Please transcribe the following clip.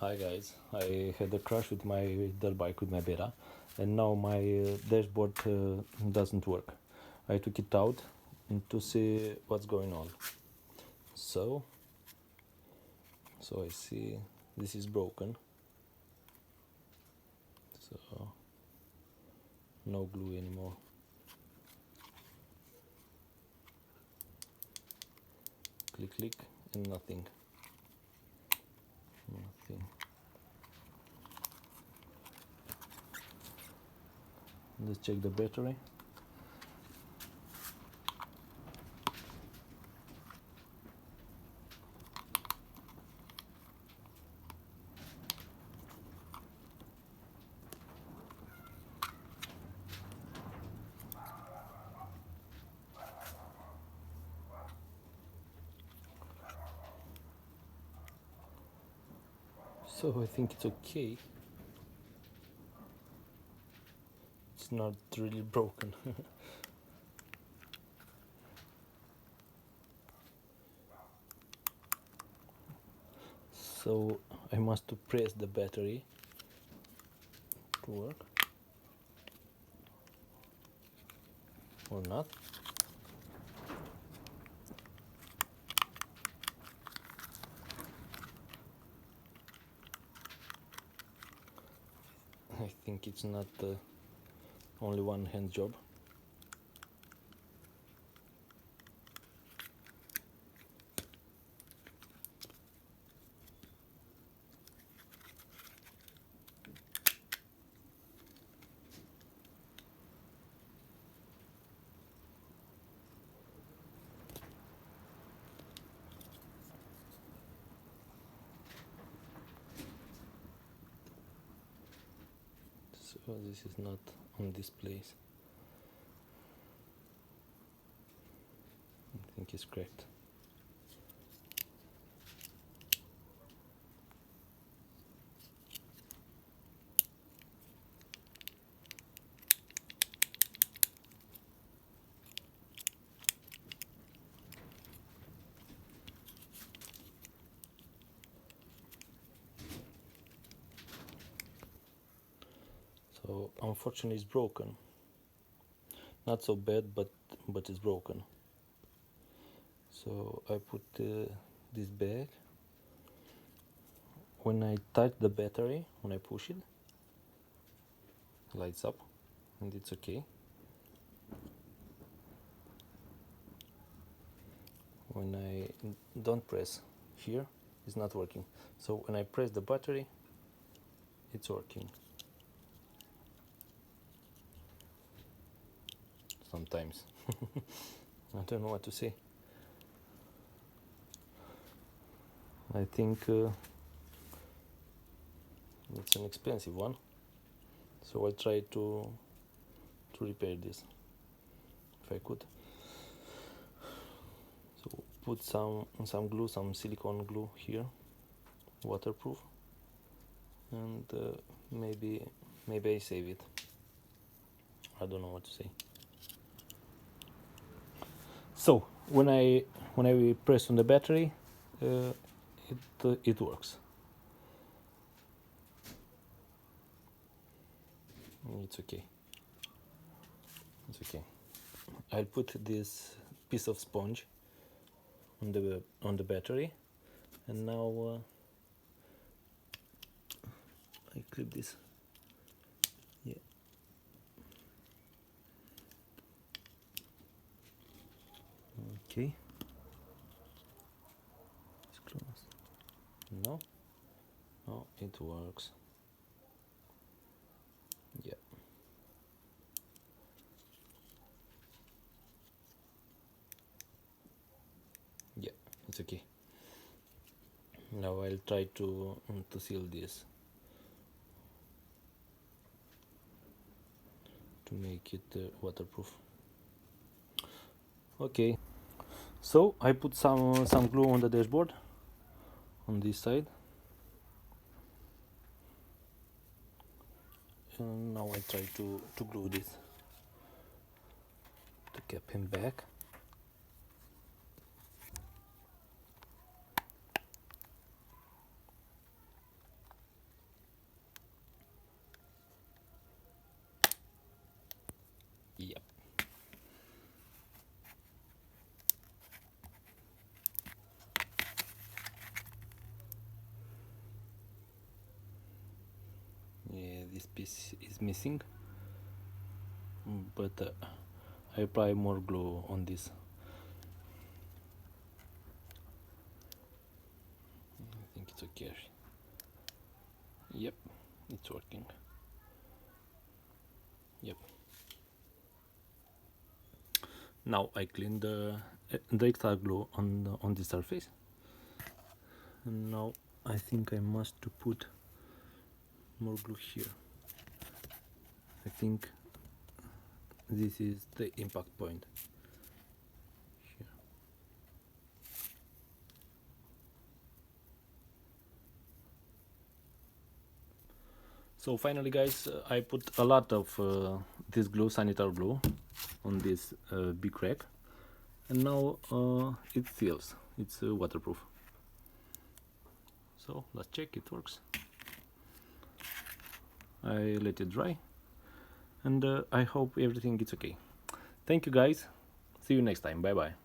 Hi guys, I had a crash with my dirt bike with my Beta, and now my dashboard doesn't work. I took it out to see what's going on. So, I see this is broken. So no glue anymore. Click, click, and nothing. Nothing. Let's check the battery. So I think it's okay. It's not really broken. So I must to press the battery to work or not. I think it's not only one hand job. So this is not on this place. I think it's correct. So unfortunately it's broken. Not so bad, but it's broken. So I put this back. When I touch the battery, when I push it, lights up, and it's okay. When I don't press here, it's not working. So when I press the battery, it's working. Sometimes. I don't know what to say. I think it's an expensive one, so I'll try to repair this if I could. So put some glue, some silicone glue here, waterproof, and maybe I save it. I don't know what to say. So when I press on the battery, it works. It's okay. It's okay. I'll put this piece of sponge on the battery, and now I clip this. Yeah. Okay. It's closed. No. No, it works. Yeah. Yeah, it's okay. Now I'll try to seal this to make it waterproof. Okay, so I put some glue on the dashboard on this side, and now I try to glue this to keep him back. this piece is missing, but I apply more glue on this. I think it's okay. Yep, it's working. Yep. Now I clean the extra glue on the surface, and now I think I must to put more glue here. I think this is the impact point here. So finally, guys, I put a lot of this glue, sanitary glue, on this big rack, and now it seals. It's waterproof. So let's check it works. I let it dry, and I hope everything is okay. Thank you, guys. See you next time. Bye bye.